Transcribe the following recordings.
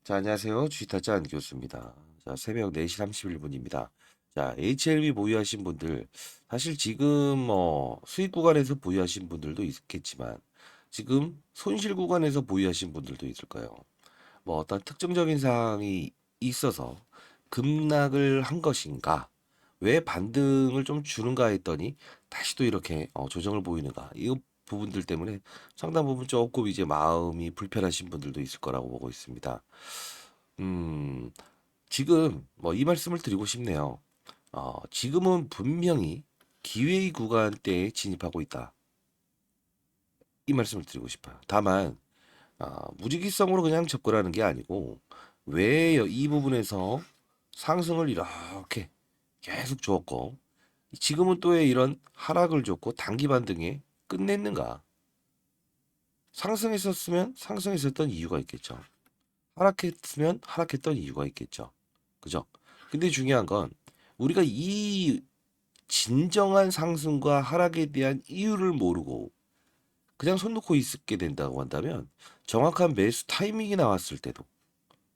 자, 안녕하세요. 주식타짜 안교수입니다. 자, 새벽 4시 31분입니다. 자, HLB 보유하신 분들, 사실 지금 수익 구간에서 보유하신 분들도 있겠지만, 지금 손실 구간에서 보유하신 분들도 있을 거예요. 뭐 어떤 특정적인 사항이 있어서 급락을 한 것인가, 왜 반등을 좀 주는가 했더니 다시 또 이렇게 조정을 보이는가, 이 부분들 때문에 상당 부분 조금 이제 마음이 불편하신 분들도 있을 거라고 보고 있습니다. 음, 지금 뭐 이 말씀을 드리고 싶네요. 지금은 분명히 기회의 구간대에 진입하고 있다. 이 말씀을 드리고 싶어요. 다만 무지기성으로 그냥 접근하는 게 아니고 왜 이 부분에서 상승을 이렇게 계속 줬고 지금은 또 왜 이런 하락을 줬고 단기 반등에 끝냈는가? 상승했었으면 상승했었던 이유가 있겠죠. 하락했으면 하락했던 이유가 있겠죠. 그죠? 근데 중요한 건 우리가 이 진정한 상승과 하락에 대한 이유를 모르고 그냥 손 놓고 있게 된다고 한다면 정확한 매수 타이밍이 나왔을 때도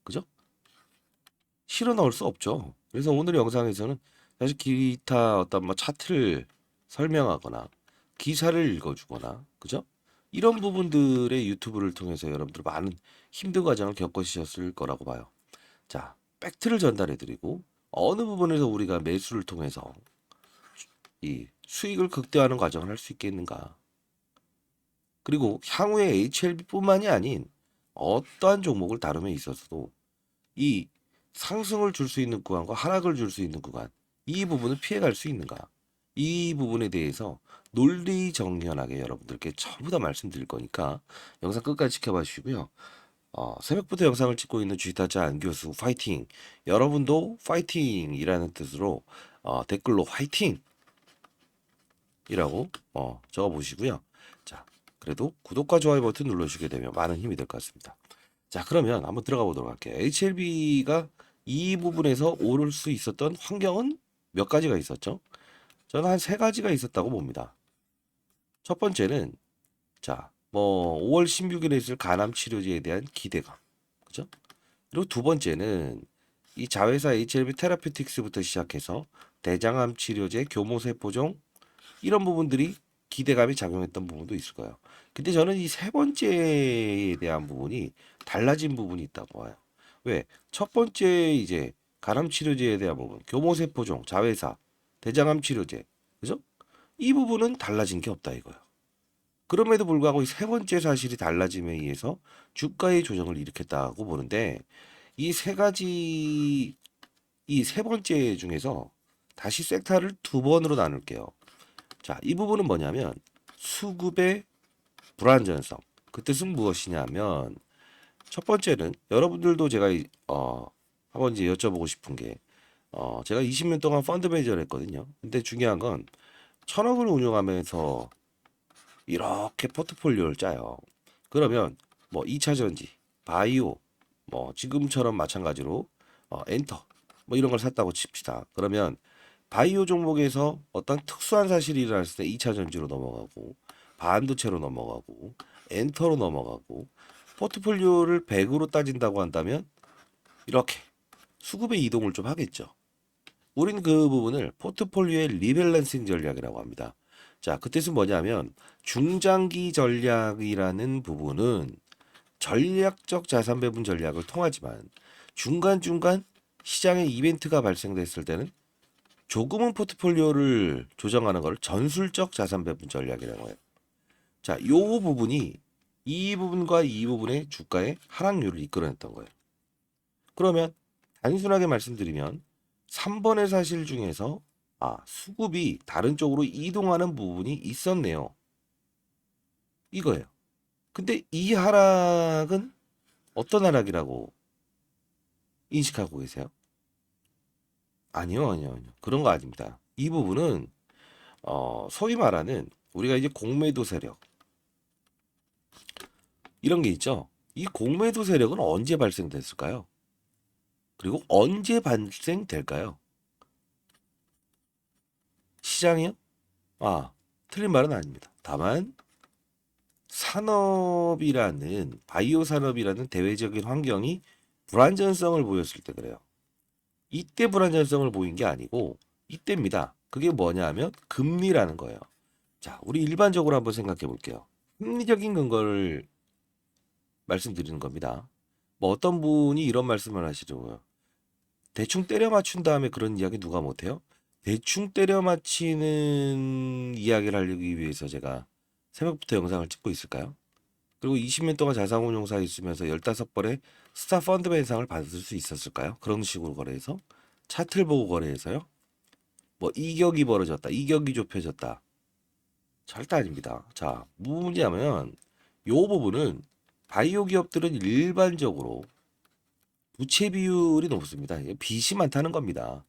그죠? 실어 넣을 수 없죠. 그래서 오늘 영상에서는 사실 기타 어떤 뭐 차트를 설명하거나 기사를 읽어주거나 그죠? 이런 부분들의 유튜브를 통해서 여러분들 많은 힘든 과정을 겪으셨을 거라고 봐요. 자, 팩트를 전달해드리고 어느 부분에서 우리가 매수를 통해서 이 수익을 극대화하는 과정을 할 수 있겠는가? 그리고 향후에 HLB뿐만이 아닌 어떠한 종목을 다룸에 있어서도 이 상승을 줄 수 있는 구간과 하락을 줄 수 있는 구간 이 부분을 피해갈 수 있는가? 이 부분에 대해서 논리정연하게 여러분들께 전부 다 말씀드릴 거니까 영상 끝까지 지켜봐 주시고요. 새벽부터 영상을 찍고 있는 주식타짜 안교수 파이팅! 여러분도 파이팅이라는 뜻으로 댓글로 화이팅이라고 적어보시고요. 자, 그래도 구독과 좋아요 버튼 눌러주시게 되면 많은 힘이 될 것 같습니다. 자, 그러면 한번 들어가 보도록 할게요. HLB가 이 부분에서 오를 수 있었던 환경은 몇 가지가 있었죠? 저는 한 세 가지가 있었다고 봅니다. 첫 번째는 뭐 5월 16일에 있을 간암 치료제에 대한 기대감. 그죠? 그리고 두 번째는 이 자회사 HLB 테라피틱스부터 시작해서 대장암 치료제, 교모세포종 이런 부분들이 기대감이 작용했던 부분도 있을 거예요. 근데 저는 이 세 번째에 대한 부분이 달라진 부분이 있다고 봐요. 왜? 첫 번째 이제 간암 치료제에 대한 부분, 교모세포종, 자회사, 대장암 치료제, 그죠? 이 부분은 달라진 게 없다 이거예요. 그럼에도 불구하고 이 세 번째 사실이 달라짐에 의해서 주가의 조정을 일으켰다고 보는데 이 세 가지 이 세 번째 중에서 다시 섹터를 두 번으로 나눌게요. 자, 이 부분은 뭐냐면 수급의 불안전성. 그 뜻은 무엇이냐면 첫 번째는 여러분들도 제가 한번 이제 여쭤보고 싶은 게 제가 20년 동안 펀드 매니저를 했거든요. 근데 중요한 건 1,000억을 운용하면서 이렇게 포트폴리오를 짜요. 그러면 뭐 2차 전지, 바이오, 뭐 지금처럼 마찬가지로 엔터 뭐 이런 걸 샀다고 칩시다. 그러면 바이오 종목에서 어떤 특수한 사실이 일어났을 때 2차 전지로 넘어가고 반도체로 넘어가고 엔터로 넘어가고 포트폴리오를 100으로 따진다고 한다면 이렇게 수급의 이동을 좀 하겠죠. 우린 그 부분을 포트폴리오의 리밸런싱 전략이라고 합니다. 자, 그 뜻은 뭐냐면 중장기 전략이라는 부분은 전략적 자산 배분 전략을 통하지만 중간중간 시장에 이벤트가 발생됐을 때는 조금은 포트폴리오를 조정하는 걸 전술적 자산 배분 전략이라고 해요. 자, 요 부분이 이 부분과 이 부분의 주가의 하락률을 이끌어냈던 거예요. 그러면 단순하게 말씀드리면 3번의 사실 중에서 수급이 다른 쪽으로 이동하는 부분이 있었네요. 이거예요. 근데 이 하락은 어떤 하락이라고 인식하고 계세요? 아니요, 아니요, 아니요. 그런 거 아닙니다. 이 부분은 소위 말하는 우리가 이제 공매도 세력 이런 게 있죠. 이 공매도 세력은 언제 발생됐을까요? 그리고 언제 발생될까요? 시장이요? 틀린 말은 아닙니다. 다만 산업이라는 바이오 산업이라는 대외적인 환경이 불안전성을 보였을 때 그래요. 이때 불안전성을 보인 게 아니고 이때입니다. 그게 뭐냐 하면 금리라는 거예요. 자, 우리 일반적으로 한번 생각해 볼게요. 합리적인 근거를 말씀드리는 겁니다. 뭐 어떤 분이 이런 말씀을 하시더라고요. 대충 때려 맞춘 다음에 그런 이야기 누가 못해요? 대충 때려 맞히는 이야기를 하기 위해서 제가 새벽부터 영상을 찍고 있을까요? 그리고 20년 동안 자산운용사에 있으면서 15번의 스타 펀드맨상을 받을 수 있었을까요? 그런 식으로 거래해서 차트를 보고 거래해서요. 뭐 이격이 벌어졌다, 이격이 좁혀졌다. 절대 아닙니다. 자, 뭐냐면 요 부분은 바이오 기업들은 일반적으로 부채 비율이 높습니다. 빚이 많다는 겁니다.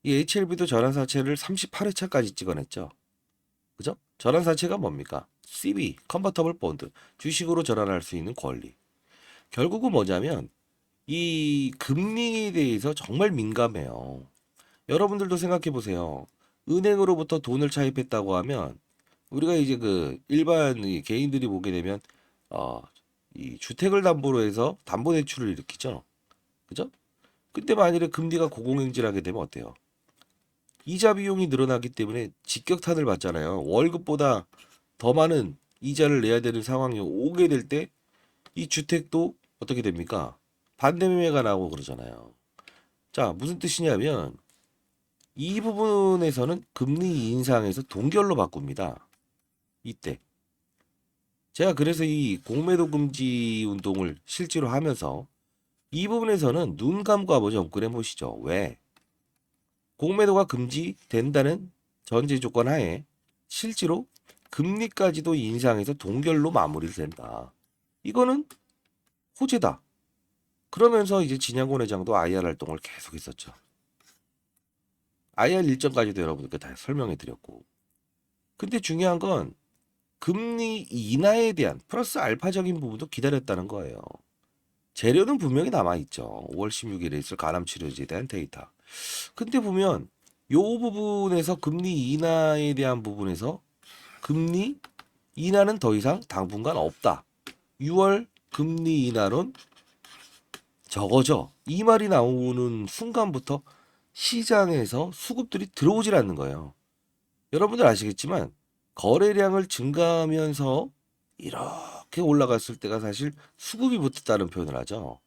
이 HLB도 전환사채를 38회차까지 찍어냈죠. 그죠? 전환사채가 뭡니까? CB, 컨버터블 본드, 주식으로 전환할 수 있는 권리. 결국은 뭐냐면 이 금리에 대해서 정말 민감해요. 여러분들도 생각해 보세요. 은행으로부터 돈을 차입했다고 하면 우리가 이제 그 일반 이 개인들이 보게 되면 어, 이 주택을 담보로 해서 담보대출을 일으키죠. 그죠? 근데 만일에 금리가 고공행진하게 되면 어때요? 이자 비용이 늘어나기 때문에 직격탄을 받잖아요. 월급보다 더 많은 이자를 내야 되는 상황이 오게 될 때 이 주택도 어떻게 됩니까? 반대매매가 나오고 그러잖아요. 자, 무슨 뜻이냐면 이 부분에서는 금리 인상에서 동결로 바꿉니다. 이때. 제가 그래서 이 공매도 금지 운동을 실제로 하면서 이 부분에서는 눈 감고 한번 접근해 보시죠. 왜? 공매도가 금지된다는 전제 조건 하에 실제로 금리까지도 인상해서 동결로 마무리된다. 이거는 호재다. 그러면서 이제 진양권 회장도 IR 활동을 계속 했었죠. IR 일정까지도 여러분께 다 설명해 드렸고. 근데 중요한 건 금리 인하에 대한 플러스 알파적인 부분도 기다렸다는 거예요. 재료는 분명히 남아있죠. 5월 16일에 있을 간암 치료제에 대한 데이터. 근데 보면 요 부분에서 금리 인하에 대한 부분에서 금리 인하는 더 이상 당분간 없다. 6월 금리 인하론 저거죠. 이 말이 나오는 순간부터 시장에서 수급들이 들어오질 않는 거예요. 여러분들 아시겠지만 거래량을 증가하면서 이렇게 올라갔을 때가 사실 수급이 붙었다는 표현을 하죠.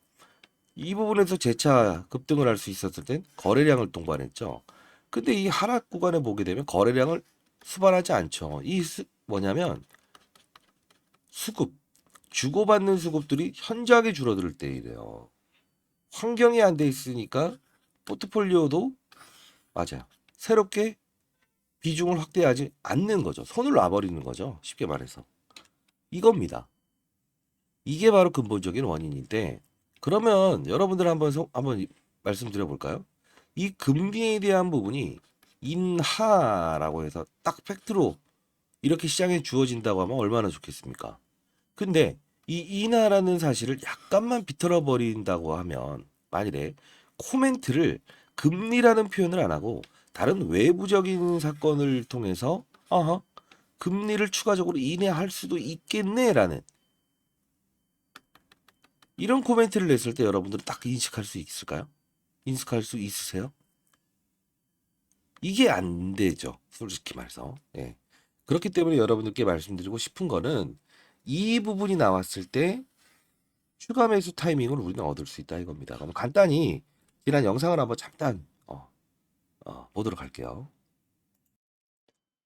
이 부분에서 재차 급등을 할 수 있었을 땐 거래량을 동반했죠. 근데 이 하락 구간에 보게 되면 거래량을 수반하지 않죠. 뭐냐면 수급, 주고받는 수급들이 현저하게 줄어들 때이래요. 환경이 안 돼 있으니까 포트폴리오도 맞아요. 새롭게 비중을 확대하지 않는 거죠. 손을 놔버리는 거죠. 쉽게 말해서. 이겁니다. 이게 바로 근본적인 원인인데 그러면 여러분들 한번 말씀드려 볼까요? 이 금리에 대한 부분이 인하라고 해서 딱 팩트로 이렇게 시장에 주어진다고 하면 얼마나 좋겠습니까? 근데 이 인하라는 사실을 약간만 비틀어 버린다고 하면 만일에 코멘트를 금리라는 표현을 안 하고 다른 외부적인 사건을 통해서 금리를 추가적으로 인하할 수도 있겠네라는 이런 코멘트를 냈을 때 여러분들은 딱 인식할 수 있을까요? 인식할 수 있으세요? 이게 안 되죠. 솔직히 말해서. 예. 그렇기 때문에 여러분들께 말씀드리고 싶은 거는 이 부분이 나왔을 때 추가 매수 타이밍을 우리는 얻을 수 있다 이겁니다. 그럼 간단히 지난 영상을 한번 잠깐 보도록 할게요.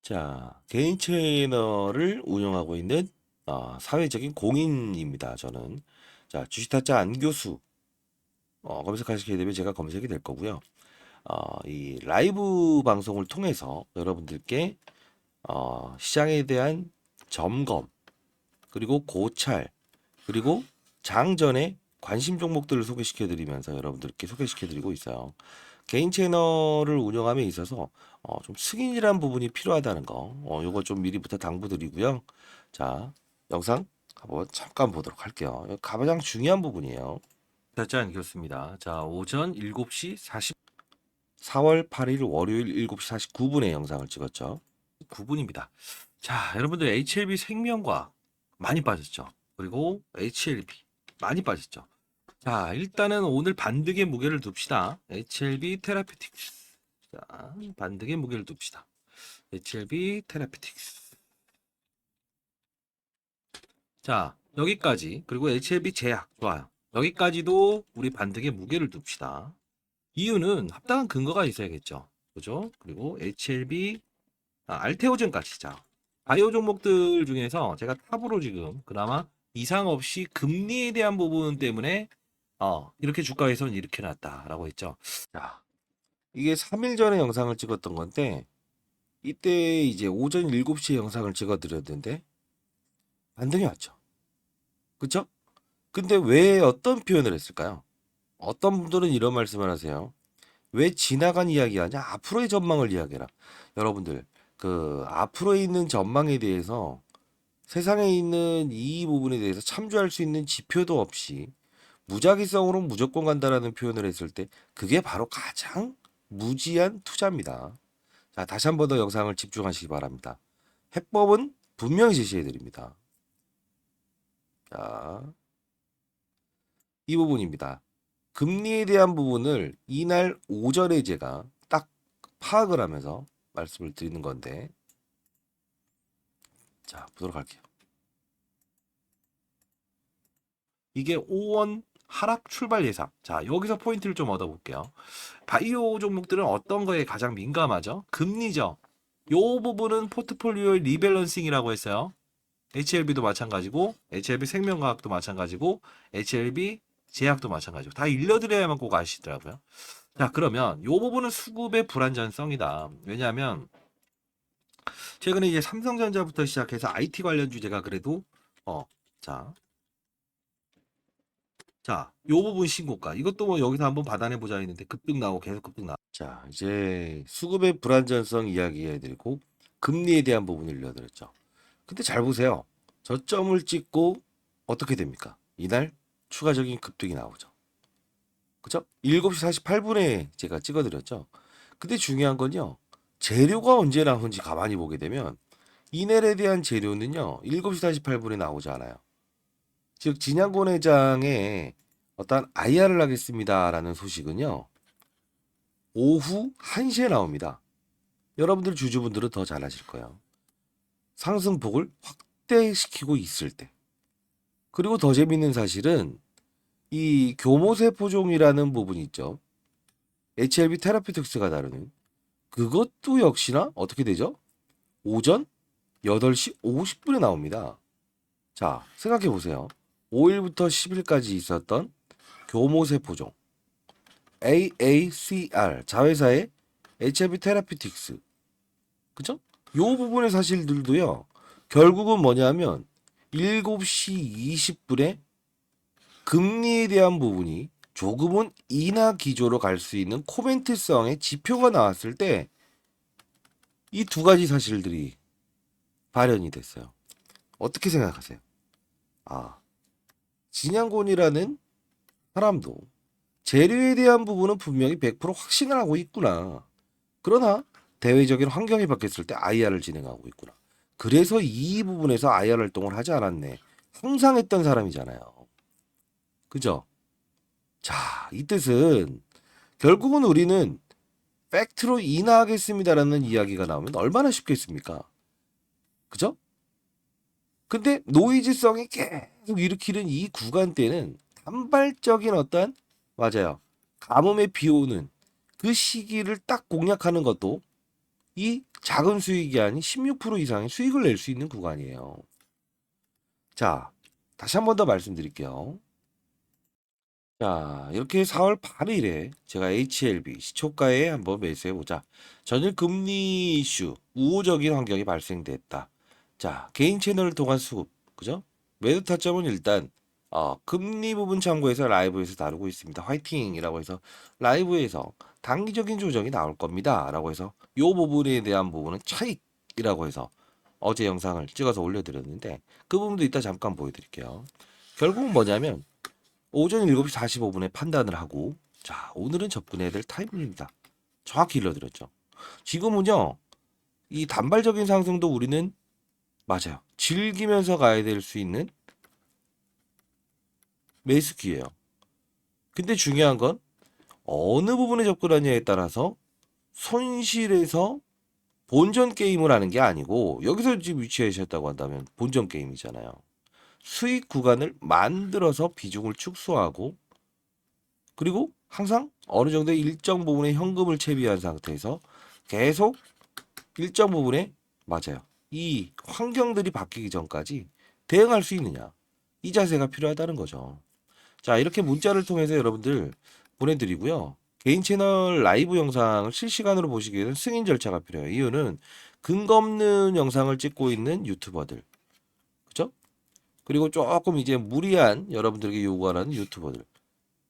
자, 개인 채널을 운영하고 있는 사회적인 공인입니다. 저는 자 주식타짜 안교수 검색하시게 되면 제가 검색이 될 거고요. 이 라이브 방송을 통해서 여러분들께 시장에 대한 점검 그리고 고찰 그리고 장전에 관심 종목들을 소개시켜 드리면서 여러분들께 소개시켜 드리고 있어요. 개인 채널을 운영함에 있어서 좀 승인이란 부분이 필요하다는 거 요거 좀 미리부터 당부드리고요. 자 영상 한번 잠깐 보도록 할게요. 이거 가장 중요한 부분이에요. 짜지 않겠습니다. 자 오전 7시 4월 8일 월요일 7시 49분에 영상을 찍었죠. 9분입니다. 자, 여러분들 HLB 생명과학 많이 빠졌죠. 그리고 HLB 많이 빠졌죠. 자, 일단은 오늘 반등의 무게를 둡시다. HLB 테라피틱스. 자, 반등의 무게를 둡시다. HLB 테라피틱스. 자, 여기까지. 그리고 HLB 제약. 좋아요. 여기까지도 우리 반등의 무게를 둡시다. 이유는 합당한 근거가 있어야겠죠. 그죠? 그리고 HLB, 알테오젠까지. 자, 바이오 종목들 중에서 제가 탑으로 지금 그나마 이상 없이 금리에 대한 부분 때문에 이렇게 주가에서는 이렇게 났다라고 했죠. 자, 이게 3일 전에 영상을 찍었던 건데 이때 이제 오전 7시에 영상을 찍어 드렸는데 반등이 왔죠. 그쵸? 근데 왜 어떤 표현을 했을까요? 어떤 분들은 이런 말씀을 하세요. 왜 지나간 이야기 하냐? 앞으로의 전망을 이야기해라. 여러분들, 그 앞으로에 있는 전망에 대해서 세상에 있는 이 부분에 대해서 참조할 수 있는 지표도 없이 무작위성으로 무조건 간다라는 표현을 했을 때 그게 바로 가장 무지한 투자입니다. 자, 다시 한 번 더 영상을 집중하시기 바랍니다. 해법은 분명히 제시해 드립니다. 자, 이 부분입니다. 금리에 대한 부분을 이날 오전에 제가 딱 파악을 하면서 말씀을 드리는 건데, 자, 보도록 할게요. 이게 5원 하락 출발 예상. 자, 여기서 포인트를 좀 얻어볼게요. 바이오 종목들은 어떤 거에 가장 민감하죠? 금리죠. 요 부분은 포트폴리오의 리밸런싱이라고 했어요. HLB도 마찬가지고, HLB 생명과학도 마찬가지고, HLB 제약도 마찬가지고, 다 일러드려야만 꼭 아시더라고요. 자, 그러면 요 부분은 수급의 불안전성이다. 왜냐하면 최근에 이제 삼성전자부터 시작해서 IT 관련 주제가 그래도 자, 요 부분 신고가. 이것도 뭐 여기서 한번 받아내 보자 했는데 급등 나오고 계속 급등 나. 자, 이제 수급의 불안전성 이야기해드리고 금리에 대한 부분을 일러드렸죠. 근데 잘 보세요. 저점을 찍고 어떻게 됩니까? 이날 추가적인 급등이 나오죠. 그죠? 7시 48분에 제가 찍어드렸죠. 근데 중요한 건요. 재료가 언제 나온지 가만히 보게 되면 이날에 대한 재료는요. 7시 48분에 나오지 않아요. 즉 진양권 회장의 어떤 IR을 하겠습니다라는 소식은요. 오후 1시에 나옵니다. 여러분들 주주분들은 더 잘 아실 거예요. 상승폭을 확대시키고 있을 때. 그리고 더 재밌는 사실은 이 교모세포종이라는 부분이 있죠. HLB 테라피틱스가 다루는 그것도 역시나 어떻게 되죠? 오전 8시 50분에 나옵니다. 자, 생각해 보세요. 5일부터 10일까지 있었던 교모세포종 AACR 자회사의 HLB 테라피틱스 그죠? 요 부분의 사실들도요. 결국은 뭐냐면 7시 20분에 금리에 대한 부분이 조금은 인하 기조로 갈 수 있는 코멘트성의 지표가 나왔을 때 이 두 가지 사실들이 발현이 됐어요. 어떻게 생각하세요? 진양곤이라는 사람도 재료에 대한 부분은 분명히 100% 확신을 하고 있구나. 그러나 대외적인 환경이 바뀌었을 때 IR을 진행하고 있구나. 그래서 이 부분에서 IR 활동을 하지 않았네. 항상 했던 사람이잖아요. 그죠? 자, 이 뜻은 결국은 우리는 팩트로 인하하겠습니다라는 이야기가 나오면 얼마나 쉽겠습니까? 그죠? 근데 노이즈성이 계속 일으키는 이 구간대는 단발적인 어떤 맞아요. 가뭄에 비 오는 그 시기를 딱 공략하는 것도 이 작은 수익이 아닌 16% 이상의 수익을 낼 수 있는 구간이에요. 자, 다시 한 번 더 말씀드릴게요. 자, 이렇게 4월 8일에 제가 HLB 시초가에 한번 매수해보자. 전일 금리 이슈, 우호적인 환경이 발생됐다. 자, 개인 채널을 통한 수급, 그죠? 매도 타점은 일단 금리 부분 참고해서 라이브에서 다루고 있습니다. 화이팅이라고 해서 라이브에서 단기적인 조정이 나올 겁니다. 라고 해서 요 부분에 대한 부분은 차익이라고 해서 어제 영상을 찍어서 올려드렸는데 그 부분도 이따 잠깐 보여드릴게요. 결국은 뭐냐면 오전 7시 45분에 판단을 하고 자 오늘은 접근해야 될 타이밍입니다. 정확히 일러드렸죠. 지금은요 이 단발적인 상승도 우리는 맞아요. 즐기면서 가야 될 수 있는 매수 기회예요. 근데 중요한 건 어느 부분에 접근하냐에 따라서 손실에서 본전 게임을 하는 게 아니고 여기서 지금 위치하셨다고 한다면 본전 게임이잖아요. 수익 구간을 만들어서 비중을 축소하고 그리고 항상 어느 정도의 일정 부분의 현금을 채비한 상태에서 계속 일정 부분에 맞아요. 이 환경들이 바뀌기 전까지 대응할 수 있느냐. 이 자세가 필요하다는 거죠. 자, 이렇게 문자를 통해서 여러분들 보내드리고요. 개인 채널 라이브 영상을 실시간으로 보시기 위해서는 승인 절차가 필요해요. 이유는 근거 없는 영상을 찍고 있는 유튜버들. 그죠? 그리고 조금 이제 무리한 여러분들에게 요구하는 유튜버들.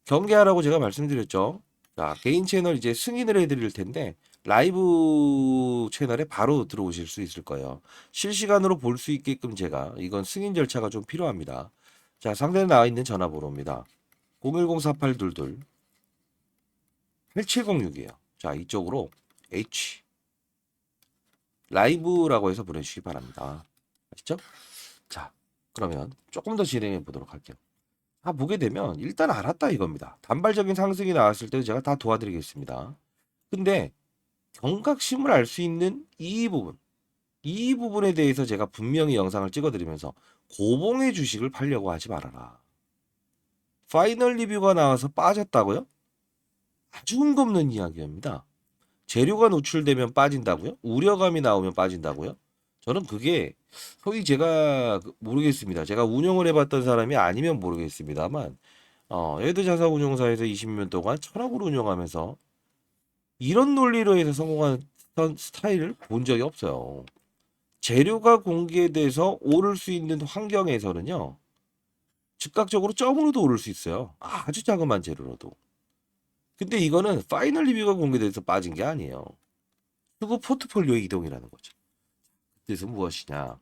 경계하라고 제가 말씀드렸죠. 자, 개인 채널 이제 승인을 해드릴 텐데 라이브 채널에 바로 들어오실 수 있을 거예요. 실시간으로 볼 수 있게끔 제가 이건 승인 절차가 좀 필요합니다. 자, 상단에 나와 있는 전화번호입니다. 010-4822 8706이에요. 자, 이쪽으로 H 라이브라고 해서 보내주시기 바랍니다. 아시죠? 자, 그러면 조금 더 진행해 보도록 할게요. 보게 되면 일단 알았다 이겁니다. 단발적인 상승이 나왔을 때 제가 다 도와드리겠습니다. 근데 경각심을 알 수 있는 이 부분에 대해서 제가 분명히 영상을 찍어드리면서 고봉의 주식을 팔려고 하지 말아라. 파이널 리뷰가 나와서 빠졌다고요? 아주 근거 없는 이야기입니다. 재료가 노출되면 빠진다고요? 우려감이 나오면 빠진다고요? 저는 그게 소위 제가 모르겠습니다. 제가 운영을 해봤던 사람이 아니면 모르겠습니다만 여의도 자산운용사에서 20년 동안 천억으로 운영하면서 이런 논리로 해서 성공한 스타일을 본 적이 없어요. 재료가 공개돼서 오를 수 있는 환경에서는요. 즉각적으로 점으로도 오를 수 있어요. 아주 자그마한 재료로도. 근데 이거는 파이널 리뷰가 공개돼서 빠진 게 아니에요. 그리고 포트폴리오 이동이라는 거죠. 그래서 무엇이냐.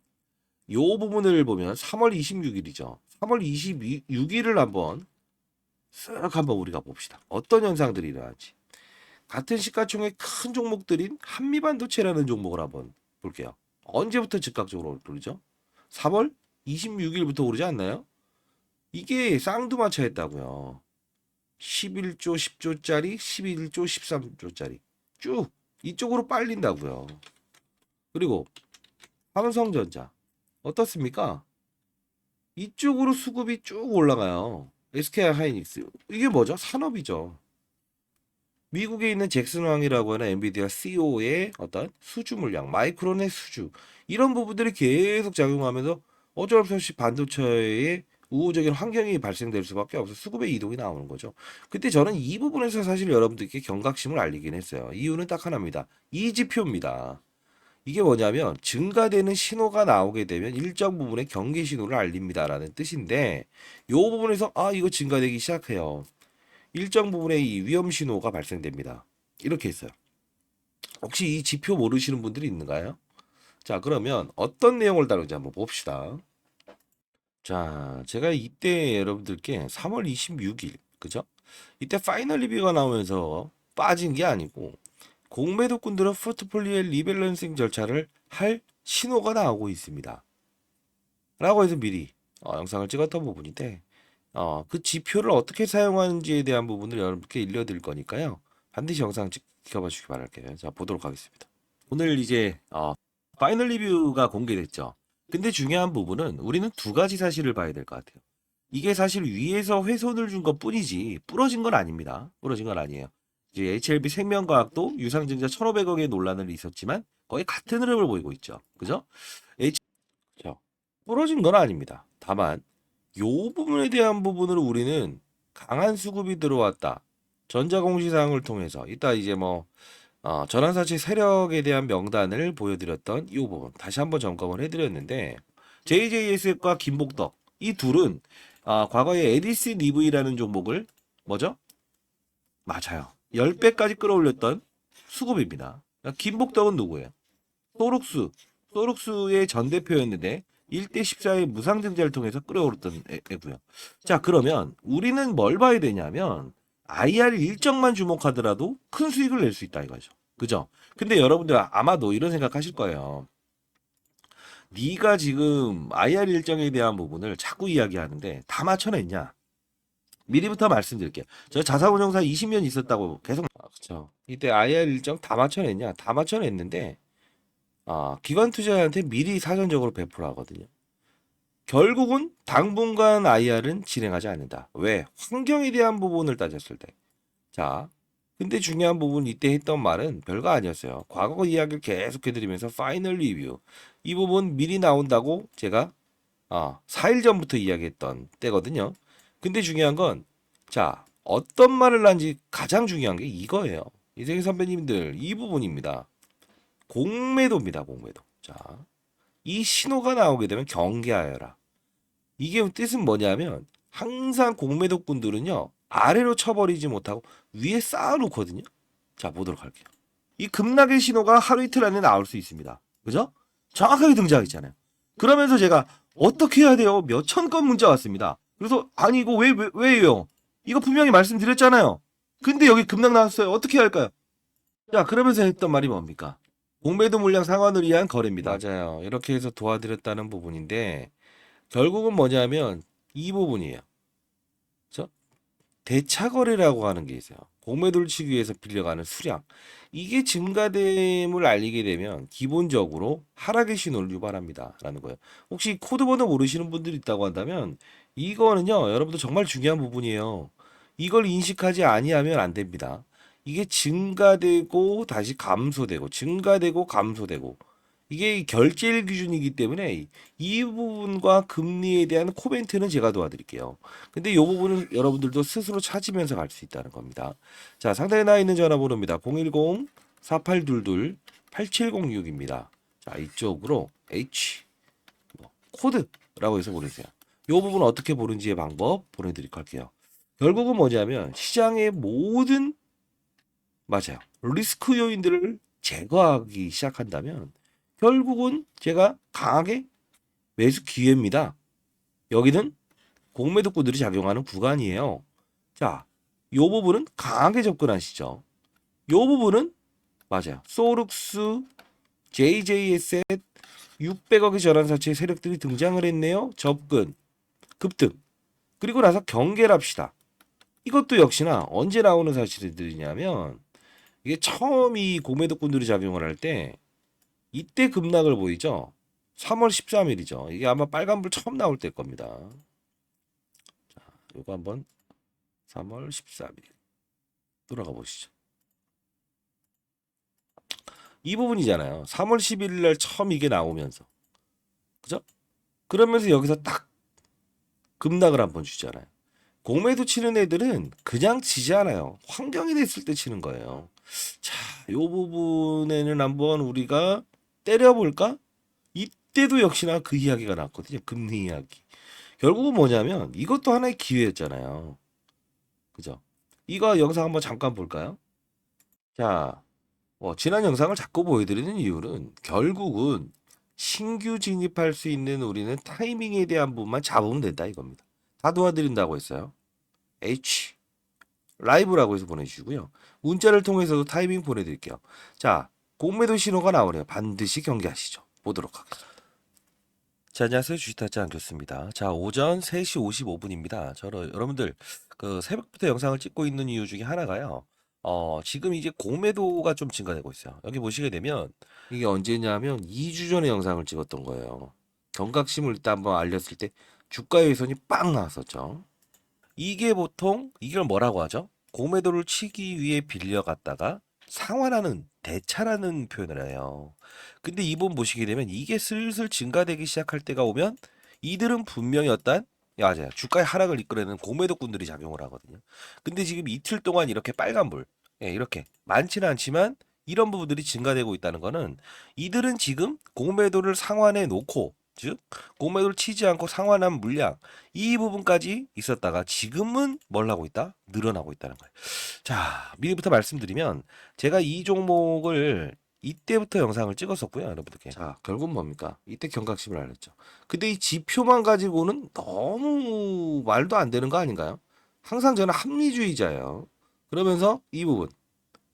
요 부분을 보면 3월 26일이죠. 3월 26일을 한번 쓱 한번 우리가 봅시다. 어떤 현상들이 일어나지. 같은 시가총액 큰 종목들인 한미반도체라는 종목을 한번 볼게요. 언제부터 즉각적으로 오르죠? 3월 26일부터 오르지 않나요? 이게 쌍두마차였다고요. 11조, 10조짜리, 11조, 13조짜리 쭉 이쪽으로 빨린다고요. 그리고 삼성전자 어떻습니까? 이쪽으로 수급이 쭉 올라가요. SK 하이닉스 이게 뭐죠? 산업이죠. 미국에 있는 잭슨 왕이라고 하는 엔비디아 CEO의 어떤 수주 물량, 마이크론의 수주 이런 부분들이 계속 작용하면서 어쩔 수 없이 반도체의 우호적인 환경이 발생될 수밖에 없어 수급의 이동이 나오는 거죠. 근데 저는 이 부분에서 사실 여러분들께 경각심을 알리긴 했어요. 이유는 딱 하나입니다. 이 지표입니다. 이게 뭐냐면 증가되는 신호가 나오게 되면 일정 부분의 경계 신호를 알립니다라는 뜻인데 요 부분에서 이거 증가되기 시작해요. 일정 부분의 이 위험 신호가 발생됩니다. 이렇게 있어요. 혹시 이 지표 모르시는 분들이 있는가요? 자, 그러면 어떤 내용을 다루는지 한번 봅시다. 자, 제가 이때 여러분들께 3월 26일, 그죠? 이때 파이널 리뷰가 나오면서 빠진 게 아니고 공매도꾼들은 포트폴리오의 리밸런싱 절차를 할 신호가 나오고 있습니다. 라고 해서 미리 영상을 찍었던 부분인데 그 지표를 어떻게 사용하는지에 대한 부분을 여러분께 일러드릴 거니까요. 반드시 영상 지켜봐 주시기 바랄게요. 자, 보도록 하겠습니다. 오늘 이제 파이널 리뷰가 공개됐죠. 근데 중요한 부분은 우리는 두 가지 사실을 봐야 될 것 같아요. 이게 사실 위에서 훼손을 준 것 뿐이지 부러진 건 아닙니다. 부러진 건 아니에요. 이제 HLB 생명과학도 유상증자 1,500억의 논란은 있었지만 거의 같은 흐름을 보이고 있죠. 그죠? 그죠? 부러진 건 아닙니다. 다만 요 부분에 대한 부분을 우리는 강한 수급이 들어왔다. 전자공시사항을 통해서 이따 이제 전환사채 세력에 대한 명단을 보여드렸던 이 부분 다시 한번 점검을 해드렸는데 JJS과 김복덕 이 둘은 과거에 에디슨 EV라는 종목을 뭐죠? 맞아요. 10배까지 끌어올렸던 수급입니다. 김복덕은 누구예요? 소록수의 전 대표였는데 1대 14의 무상증자를 통해서 끌어올렸던 애고요. 자, 그러면 우리는 뭘 봐야 되냐면 IR 일정만 주목하더라도 큰 수익을 낼 수 있다 이거죠. 그죠? 근데 여러분들 아마도 이런 생각하실 거예요. 네가 지금 IR 일정에 대한 부분을 자꾸 이야기하는데 다 맞춰냈냐? 미리부터 말씀드릴게요. 저 자사운용사 20년 있었다고 계속 그렇죠. 이때 IR 일정 다 맞춰냈냐? 다 맞춰냈는데 기관 투자자한테 미리 사전적으로 배포를 하거든요. 결국은 당분간 IR은 진행하지 않는다. 왜? 환경에 대한 부분을 따졌을 때. 자, 근데 중요한 부분 이때 했던 말은 별거 아니었어요. 과거 이야기를 계속해드리면서 파이널 리뷰 이 부분 미리 나온다고 제가 4일 전부터 이야기했던 때거든요. 근데 중요한 건 자, 어떤 말을 한지 가장 중요한 게 이거예요. 이세계 선배님들 이 부분입니다. 공매도입니다. 공매도. 자, 이 신호가 나오게 되면 경계하여라. 이게 뜻은 뭐냐면 항상 공매도꾼들은요. 아래로 쳐버리지 못하고 위에 쌓아놓거든요. 자, 보도록 할게요. 이 급락의 신호가 하루 이틀 안에 나올 수 있습니다. 그죠? 정확하게 등장했잖아요. 그러면서 제가 어떻게 해야 돼요? 몇천 건 문자 왔습니다. 그래서 아니 이거 왜요? 이거 분명히 말씀드렸잖아요. 근데 여기 급락 나왔어요. 어떻게 해야 할까요? 자, 그러면서 했던 말이 뭡니까? 공매도 물량 상환을 위한 거래입니다. 맞아요. 이렇게 해서 도와드렸다는 부분인데 결국은 뭐냐면 이 부분이에요. 그렇죠? 대차 거래라고 하는 게 있어요. 공매도를 치기 위해서 빌려가는 수량. 이게 증가됨을 알리게 되면 기본적으로 하락의 신호를 유발합니다. 라는 거예요. 혹시 코드번호 모르시는 분들이 있다고 한다면 이거는요. 여러분들 정말 중요한 부분이에요. 이걸 인식하지 아니하면 안 됩니다. 이게 증가되고 다시 감소되고 증가되고 감소되고 이게 결제일 기준이기 때문에 이 부분과 금리에 대한 코멘트는 제가 도와드릴게요. 근데 이 부분은 여러분들도 스스로 찾으면서 갈 수 있다는 겁니다. 자, 상단에 나와 있는 전화번호입니다. 010-4822-8706입니다. 자, 이쪽으로 H 코드라고 해서 보내세요. 이 부분 어떻게 보는지의 방법 보내드리도록 할게요. 결국은 뭐냐면 시장의 모든 맞아요. 리스크 요인들을 제거하기 시작한다면 결국은 제가 강하게 매수 기회입니다. 여기는 공매도꾼들이 작용하는 구간이에요. 자, 요 부분은 강하게 접근하시죠. 요 부분은 맞아요. 소룩스, JJS에 600억의 전환사채 세력들이 등장을 했네요. 접근, 급등. 그리고 나서 경계를 합시다. 이것도 역시나 언제 나오는 사실들이냐면 이게 처음 이 공매도꾼들이 작용을 할 때 이때 급락을 보이죠. 3월 13일이죠. 이게 아마 빨간불 처음 나올 때일 겁니다. 자, 이거 한번 3월 13일 돌아가 보시죠. 이 부분이잖아요. 3월 11일 날 처음 이게 나오면서 그죠? 그러면서 여기서 딱 급락을 한번 주잖아요. 공매도 치는 애들은 그냥 치지 않아요. 환경이 됐을 때 치는 거예요. 자, 요 부분에는 한번 우리가 때려볼까? 이때도 역시나 그 이야기가 났거든요. 금리 이야기. 결국은 뭐냐면 이것도 하나의 기회였잖아요. 그죠? 이거 영상 한번 잠깐 볼까요? 자, 지난 영상을 자꾸 보여드리는 이유는 결국은 신규 진입할 수 있는 우리는 타이밍에 대한 부분만 잡으면 된다 이겁니다. 다 도와드린다고 했어요. H 라이브라고 해서 보내주시고요. 문자를 통해서도 타이밍 보내드릴게요. 자, 공매도 신호가 나오네요. 반드시 경계하시죠. 보도록 하겠습니다. 자, 안녕하세요. 주식타짜 안겼습니다. 자, 오전 3시 55분입니다. 여러분들 그 새벽부터 영상을 찍고 있는 이유 중에 하나가요. 지금 이제 공매도가 좀 증가되고 있어요. 여기 보시게 되면 이게 언제냐면 2주 전에 영상을 찍었던 거예요. 경각심을 일단 한번 알렸을 때 주가의 회선이 빵 나왔었죠. 이게 보통 이걸 뭐라고 하죠? 공매도를 치기 위해 빌려갔다가 상환하는 대차라는 표현을 해요. 근데 이번 보시게 되면 이게 슬슬 증가되기 시작할 때가 오면 이들은 분명히 맞아요. 주가의 하락을 이끌어내는 공매도꾼들이 작용을 하거든요. 근데 지금 이틀 동안 이렇게 빨간불, 이렇게 많지는 않지만 이런 부분들이 증가되고 있다는 거는 이들은 지금 공매도를 상환해 놓고 즉 공매도를 치지 않고 상환한 물량 이 부분까지 있었다가 지금은 뭘 하고 있다? 늘어나고 있다는 거예요. 자, 미리부터 말씀드리면 제가 이 종목을 이때부터 영상을 찍었었고요, 여러분들께. 자, 결국 뭡니까? 이때 경각심을 알렸죠. 근데 이 지표만 가지고는 너무 말도 안 되는 거 아닌가요? 항상 저는 합리주의자예요. 그러면서 이 부분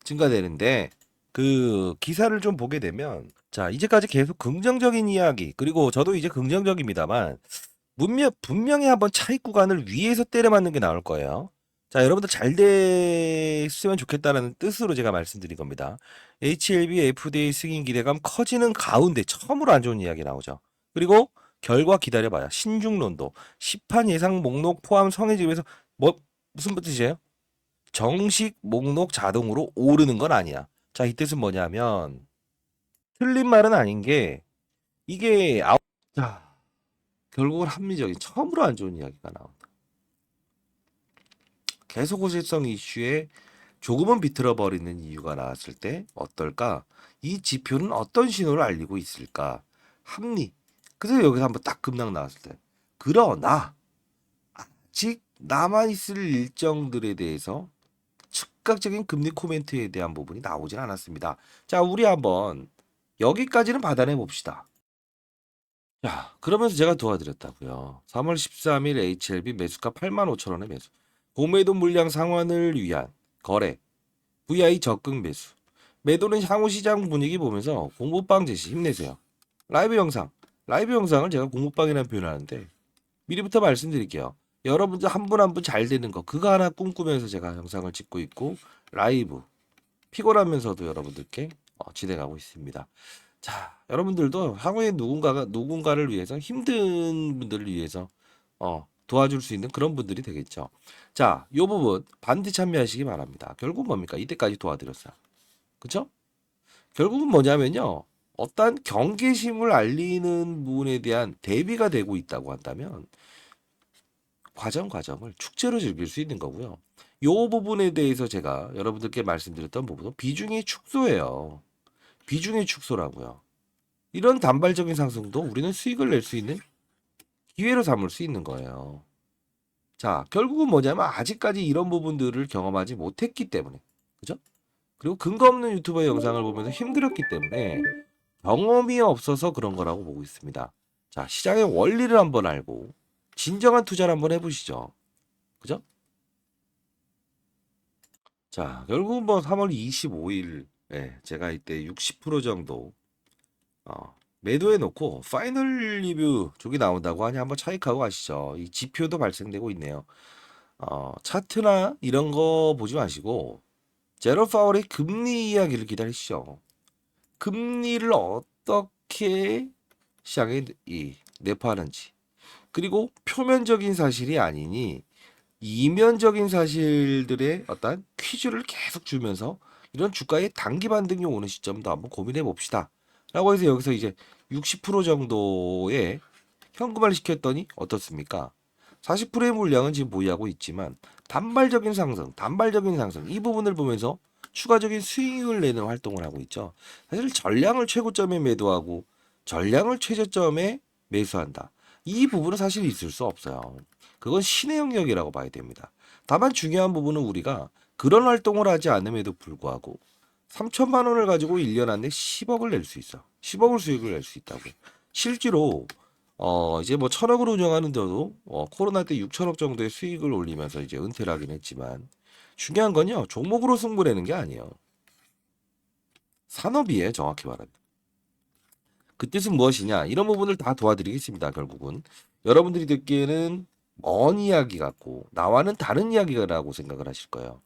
증가되는데 그 기사를 좀 보게 되면 자, 이제까지 계속 긍정적인 이야기 그리고 저도 이제 긍정적입니다만 분명히 한번 차익 구간을 위에서 때려 맞는 게 나올 거예요. 자, 여러분들 잘 됐으면 좋겠다는 뜻으로 제가 말씀드린 겁니다. HLB, FDA 승인 기대감 커지는 가운데 처음으로 안 좋은 이야기 나오죠. 그리고 결과 기다려봐요. 신중론도 시판 예상 목록 포함 성해지면서 무슨 뜻이에요? 정식 목록 자동으로 오르는 건 아니야. 자, 이 뜻은 뭐냐면 틀린 말은 아닌 게 이게 자, 결국은 합리적인 처음으로 안 좋은 이야기가 나온다. 계속 호실성 이슈에 조금은 비틀어 버리는 이유가 나왔을 때 어떨까? 이 지표는 어떤 신호를 알리고 있을까? 합리. 그래서 여기서 한번 딱 급락 나왔을 때. 그러나 아직 남아 있을 일정들에 대해서 즉각적인 금리 코멘트에 대한 부분이 나오진 않았습니다. 자, 우리 한번 여기까지는 받아내 봅시다. 자, 그러면서 제가 도와드렸다고요. 3월 13일 HLB 매수가 85,000원의 매수. 공매도 물량 상환을 위한 거래. VI 적극 매수. 매도는 향후 시장 분위기 보면서 공부방 제시 힘내세요. 라이브 영상. 라이브 영상을 제가 공부방이라는 표현하는데 미리부터 말씀드릴게요. 여러분들 한 분 한 분 잘 되는 거 그거 하나 꿈꾸면서 제가 영상을 찍고 있고 라이브 피곤하면서도 여러분들께 진행하고 있습니다. 자, 여러분들도 향후에 누군가를 위해서 힘든 분들을 위해서 도와줄 수 있는 그런 분들이 되겠죠. 자, 요 부분 반드시 참여하시기 바랍니다. 결국 뭡니까? 이때까지 도와드렸어요. 그쵸? 결국은 뭐냐면요. 어떤 경계심을 알리는 부분에 대한 대비가 되고 있다고 한다면 과정을 축제로 즐길 수 있는 거고요. 요 부분에 대해서 제가 여러분들께 말씀드렸던 부분은 비중의 축소예요. 비중의 축소라고요. 이런 단발적인 상승도 우리는 수익을 낼 수 있는 기회로 삼을 수 있는 거예요. 자, 결국은 뭐냐면 아직까지 이런 부분들을 경험하지 못했기 때문에, 그죠? 그리고 근거 없는 유튜버 영상을 보면서 힘들었기 때문에 경험이 없어서 그런 거라고 보고 있습니다. 자, 시장의 원리를 한번 알고 진정한 투자를 한번 해보시죠. 그죠? 자, 결국은 뭐 3월 25일, 제가 이때 60% 정도 매도해 놓고 파이널 리뷰 쪽이 나온다고 하니 한번 차익하고 가시죠. 이 지표도 발생되고 있네요. 차트나 이런 거 보지 마시고 제로 파월의 금리 이야기를 기다리시죠. 금리를 어떻게 시장에 내포하는지 그리고 표면적인 사실이 아니니 이면적인 사실들의 어떤 퀴즈를 계속 주면서 이런 주가의 단기 반등이 오는 시점도 한번 고민해 봅시다. 라고 해서 여기서 이제 60% 정도의 현금화를 시켰더니 어떻습니까? 40%의 물량은 지금 보유하고 있지만 단발적인 상승 이 부분을 보면서 추가적인 수익을 내는 활동을 하고 있죠. 사실 전량을 최고점에 매도하고 전량을 최저점에 매수한다. 이 부분은 사실 있을 수 없어요. 그건 신의 영역이라고 봐야 됩니다. 다만 중요한 부분은 우리가 그런 활동을 하지 않음에도 불구하고 3천만 원을 가지고 1년 안에 10억을 낼 수 있어. 10억을 수익을 낼 수 있다고. 실제로 이제 뭐 1,000억을 운영하는데도 코로나 때 6천억 정도의 수익을 올리면서 이제 은퇴를 하긴 했지만 중요한 건요. 종목으로 승부내는 게 아니에요. 산업이에요. 정확히 말하면. 그 뜻은 무엇이냐? 이런 부분을 다 도와드리겠습니다. 결국은 여러분들이 듣기에는 먼 이야기 같고 나와는 다른 이야기라고 생각을 하실 거예요.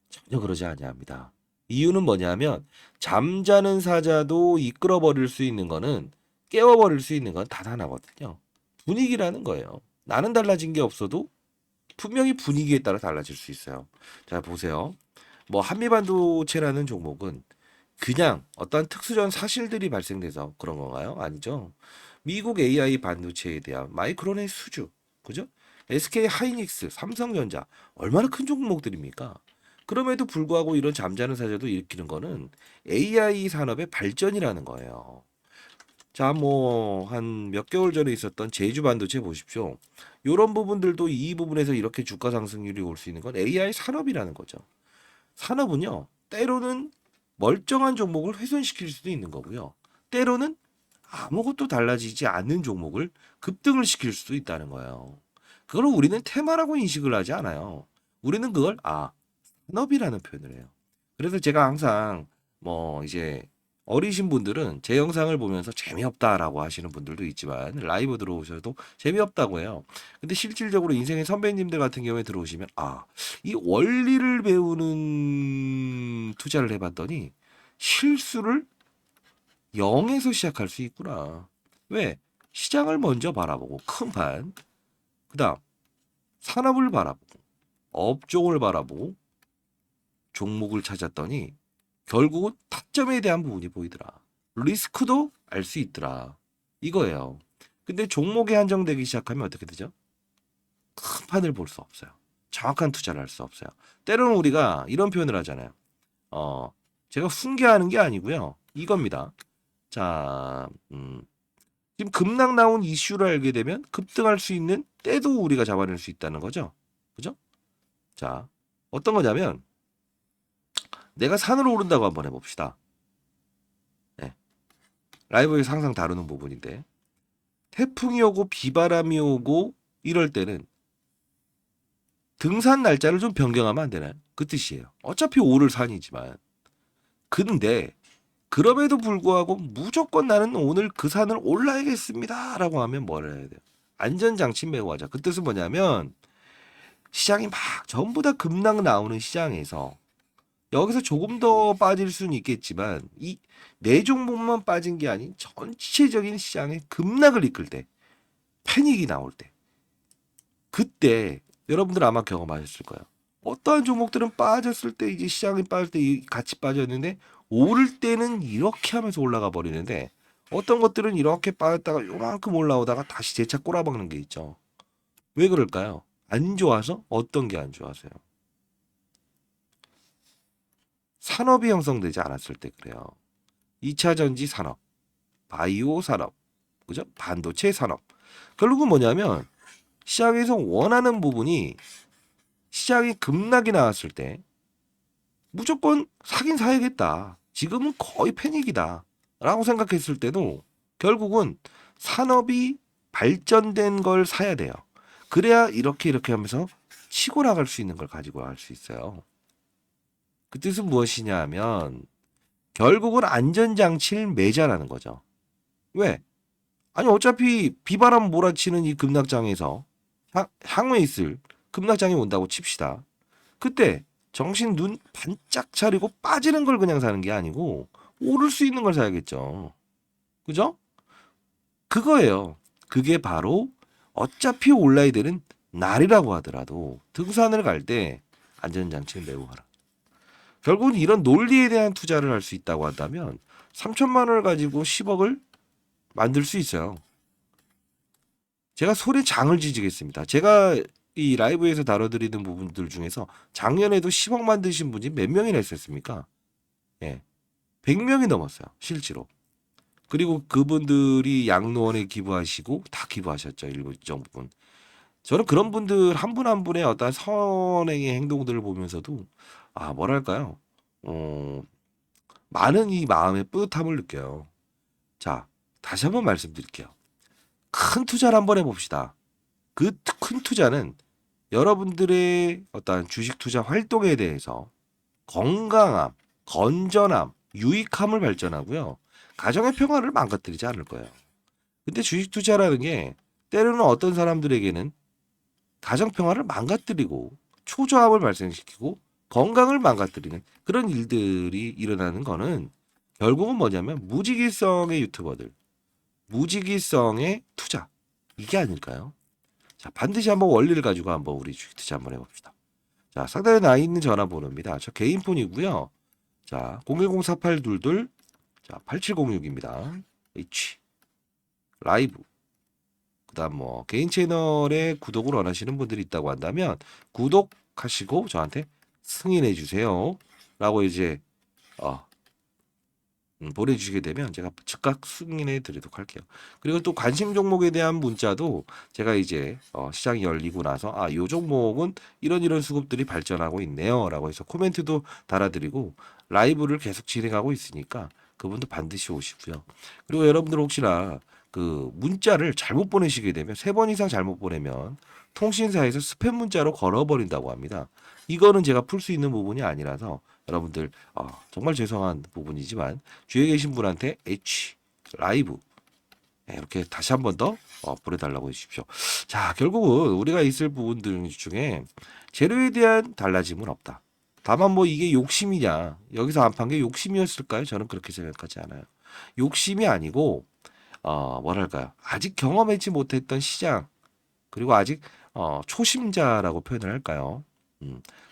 전혀 그러지 아니합니다. 이유는 뭐냐면 잠자는 사자도 이끌어버릴 수 있는 거는 깨워버릴 수 있는 건 단 하나거든요. 분위기라는 거예요. 나는 달라진 게 없어도 분명히 분위기에 따라 달라질 수 있어요. 자, 보세요. 뭐 한미반도체라는 종목은 그냥 어떤 특수전 사실들이 발생돼서 그런 건가요? 아니죠. 미국 AI 반도체에 대한 마이크론의 수주, 그죠? SK 하이닉스, 삼성전자 얼마나 큰 종목들입니까? 그럼에도 불구하고 이런 잠자는 사자도 일으키는 거는 AI 산업의 발전이라는 거예요. 자, 뭐 한 몇 개월 전에 있었던 제주 반도체 보십시오. 이런 부분들도 이 부분에서 이렇게 주가 상승률이 올 수 있는 건 AI 산업이라는 거죠. 산업은요, 때로는 멀쩡한 종목을 훼손시킬 수도 있는 거고요. 때로는 아무것도 달라지지 않는 종목을 급등을 시킬 수도 있다는 거예요. 그걸 우리는 테마라고 인식을 하지 않아요. 우리는 그걸 산업이라는 표현을 해요. 그래서 제가 항상 뭐 이제 어리신 분들은 제 영상을 보면서 재미없다라고 하시는 분들도 있지만 라이브 들어오셔도 재미없다고 해요. 근데 실질적으로 인생의 선배님들 같은 경우에 들어오시면 이 원리를 배우는 투자를 해봤더니 실수를 0에서 시작할 수 있구나. 왜? 시장을 먼저 바라보고 큰 판, 그다음 산업을 바라보고 업종을 바라보고 종목을 찾았더니 결국은 타점에 대한 부분이 보이더라. 리스크도 알 수 있더라. 이거예요. 근데 종목에 한정되기 시작하면 어떻게 되죠? 큰 판을 볼 수 없어요. 정확한 투자를 할 수 없어요. 때로는 우리가 이런 표현을 하잖아요. 제가 훈계하는 게 아니고요. 이겁니다. 자, 지금 급락 나온 이슈를 알게 되면 급등할 수 있는 때도 우리가 잡아낼 수 있다는 거죠. 그죠? 자, 어떤 거냐면 내가 산으로 오른다고 한번 해봅시다. 네. 라이브에서 항상 다루는 부분인데 태풍이 오고 비바람이 오고 이럴 때는 등산 날짜를 좀 변경하면 안 되나요? 그 뜻이에요. 어차피 오를 산이지만. 근데 그럼에도 불구하고 무조건 나는 오늘 그 산을 올라야겠습니다 라고 하면 뭘 해야 돼요? 안전장치 매우 하자. 그 뜻은 뭐냐면 시장이 막 전부 다 급락 나오는 시장에서 여기서 조금 더 빠질 수는 있겠지만 이 네 종목만 빠진 게 아닌 전체적인 시장의 급락을 이끌 때 패닉이 나올 때 그때 여러분들 아마 경험하셨을 거예요. 어떠한 종목들은 빠졌을 때 이제 시장이 빠질 때 같이 빠졌는데 오를 때는 이렇게 하면서 올라가 버리는데 어떤 것들은 이렇게 빠졌다가 요만큼 올라오다가 다시 재차 꼬라박는 게 있죠. 왜 그럴까요? 안 좋아서? 어떤 게 안 좋아서요? 산업이 형성되지 않았을 때 그래요. 2차 전지 산업, 바이오 산업, 그죠? 반도체 산업. 결국은 뭐냐면 시장에서 원하는 부분이 시장이 급락이 나왔을 때 무조건 사긴 사야겠다. 지금은 거의 패닉이다. 라고 생각했을 때도 결국은 산업이 발전된 걸 사야 돼요. 그래야 이렇게 하면서 치고 나갈 수 있는 걸 가지고 갈 수 있어요. 그 뜻은 무엇이냐 하면 결국은 안전장치를 매자라는 거죠. 왜? 아니 어차피 비바람 몰아치는 이 급락장에서 향후에 있을 급락장이 온다고 칩시다. 그때 정신 눈 반짝 차리고 빠지는 걸 그냥 사는 게 아니고 오를 수 있는 걸 사야겠죠. 그죠? 그거예요. 그게 바로 어차피 올라야 되는 날이라고 하더라도 등산을 갈 때 안전장치를 매우 하라. 결국은 이런 논리에 대한 투자를 할 수 있다고 한다면 3천만 원을 가지고 10억을 만들 수 있어요. 제가 손에 장을 지지겠습니다. 제가 이 라이브에서 다뤄드리는 부분들 중에서 작년에도 10억 만드신 분이 몇 명이나 있었습니까? 예. 100명이 넘었어요. 실제로. 그리고 그분들이 양로원에 기부하시고 다 기부하셨죠. 일정 부분. 저는 그런 분들 한 분 한 분의 어떤 선행의 행동들을 보면서도 뭐랄까요? 많은 이 마음의 뿌듯함을 느껴요. 자, 다시 한번 말씀드릴게요. 큰 투자를 한번 해봅시다. 그 큰 투자는 여러분들의 어떤 주식 투자 활동에 대해서 건강함, 건전함, 유익함을 발전하고요. 가정의 평화를 망가뜨리지 않을 거예요. 근데 주식 투자라는 게 때로는 어떤 사람들에게는 가정 평화를 망가뜨리고 초조함을 발생시키고 건강을 망가뜨리는 그런 일들이 일어나는 거는 결국은 뭐냐면 무지기성의 유튜버들, 무지기성의 투자 이게 아닐까요? 자, 반드시 한번 원리를 가지고 한번 우리 주식 투자 한번 해봅시다. 자, 상단에 나 있는 전화번호입니다. 저 개인 폰이고요. 자, 010-4822 자, 8706입니다. H 라이브. 그다음 뭐 개인 채널에 구독을 원하시는 분들이 있다고 한다면 구독하시고 저한테 승인해 주세요라고 이제 보내주시게 되면 제가 즉각 승인해 드리도록 할게요. 그리고 또 관심 종목에 대한 문자도 제가 이제 시장이 열리고 나서 요 종목은 이런 수급들이 발전하고 있네요라고 해서 코멘트도 달아드리고 라이브를 계속 진행하고 있으니까 그분도 반드시 오시고요. 그리고 여러분들 혹시나 그 문자를 잘못 보내시게 되면 3번 이상 잘못 보내면 통신사에서 스팸 문자로 걸어버린다고 합니다. 이거는 제가 풀 수 있는 부분이 아니라서 여러분들 정말 죄송한 부분이지만 주위에 계신 분한테 H 라이브 이렇게 다시 한 번 더 보내달라고 해주십시오. 자, 결국은 우리가 있을 부분들 중에 재료에 대한 달라짐은 없다. 다만 뭐 이게 욕심이냐, 여기서 안 판 게 욕심이었을까요? 저는 그렇게 생각하지 않아요. 욕심이 아니고 뭐랄까요, 아직 경험하지 못했던 시장, 그리고 아직 초심자라고 표현을 할까요?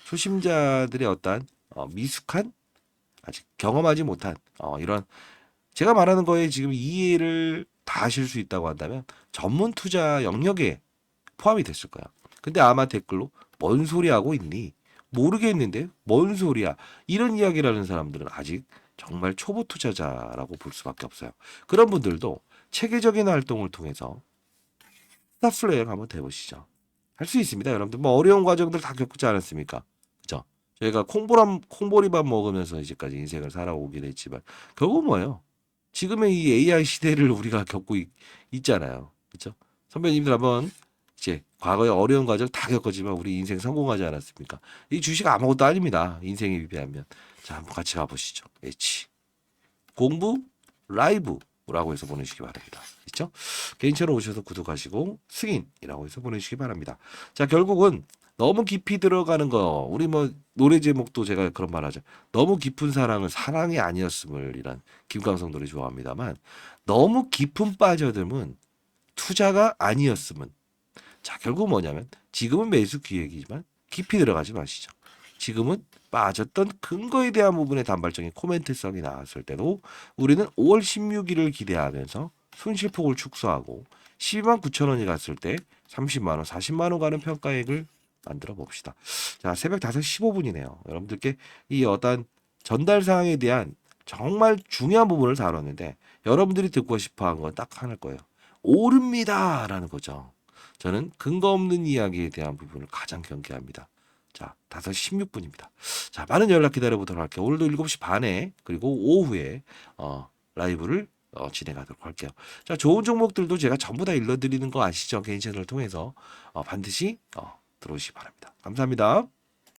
초심자들의 어떤 미숙한, 아직 경험하지 못한 이런, 제가 말하는 거에 지금 이해를 다 하실 수 있다고 한다면 전문 투자 영역에 포함이 됐을 거야. 근데 아마 댓글로 뭔 소리 하고 있니? 모르겠는데 뭔 소리야? 이런 이야기를 하는 사람들은 아직 정말 초보 투자자라고 볼 수밖에 없어요. 그런 분들도 체계적인 활동을 통해서 스타플레이를 한번 해보시죠. 할 수 있습니다, 여러분들. 뭐 어려운 과정들 다 겪지 않았습니까? 그죠? 저희가 콩보리밥 먹으면서 이제까지 인생을 살아오긴 했지만 결국 뭐예요? 지금의 이 AI 시대를 우리가 겪고 있잖아요. 그렇죠? 선배님들 한번 이제 과거의 어려운 과정 다 겪었지만 우리 인생 성공하지 않았습니까? 이 주식 아무것도 아닙니다. 인생에 비하면. 자, 한번 같이 가보시죠. H 공부 라이브라고 해서 보내시기 바랍니다. 있죠? 개인 채널 오셔서 구독하시고 승인이라고 해서 보내시기 바랍니다. 자, 결국은 너무 깊이 들어가는 거, 우리 뭐 노래 제목도 제가 그런 말 하죠. 너무 깊은 사랑은 사랑이 아니었음을, 이란 김광석 노래 좋아합니다만, 너무 깊은 빠져들면 투자가 아니었음은. 자, 결국 뭐냐면 지금은 매수 기획이지만 깊이 들어가지 마시죠. 지금은 빠졌던 근거에 대한 부분의 단발적인 코멘트성이 나왔을 때도 우리는 5월 16일을 기대하면서 손실폭을 축소하고 12만 9천 원이 갔을 때 30만 원, 40만 원 가는 평가액을 만들어 봅시다. 자, 새벽 5시 15분이네요. 여러분들께 이 어떤 전달 사항에 대한 정말 중요한 부분을 다뤘는데 여러분들이 듣고 싶어 한 건 딱 하나일 거예요. 오릅니다라는 거죠. 저는 근거 없는 이야기에 대한 부분을 가장 경계합니다. 자, 5시 16분입니다. 자, 많은 연락 기다려보도록 할게요. 오늘도 7시 반에 그리고 오후에 라이브를 진행하도록 할게요. 자, 좋은 종목들도 제가 전부 다 일러드리는 거 아시죠? 개인 채널을 통해서 반드시 들어오시기 바랍니다. 감사합니다.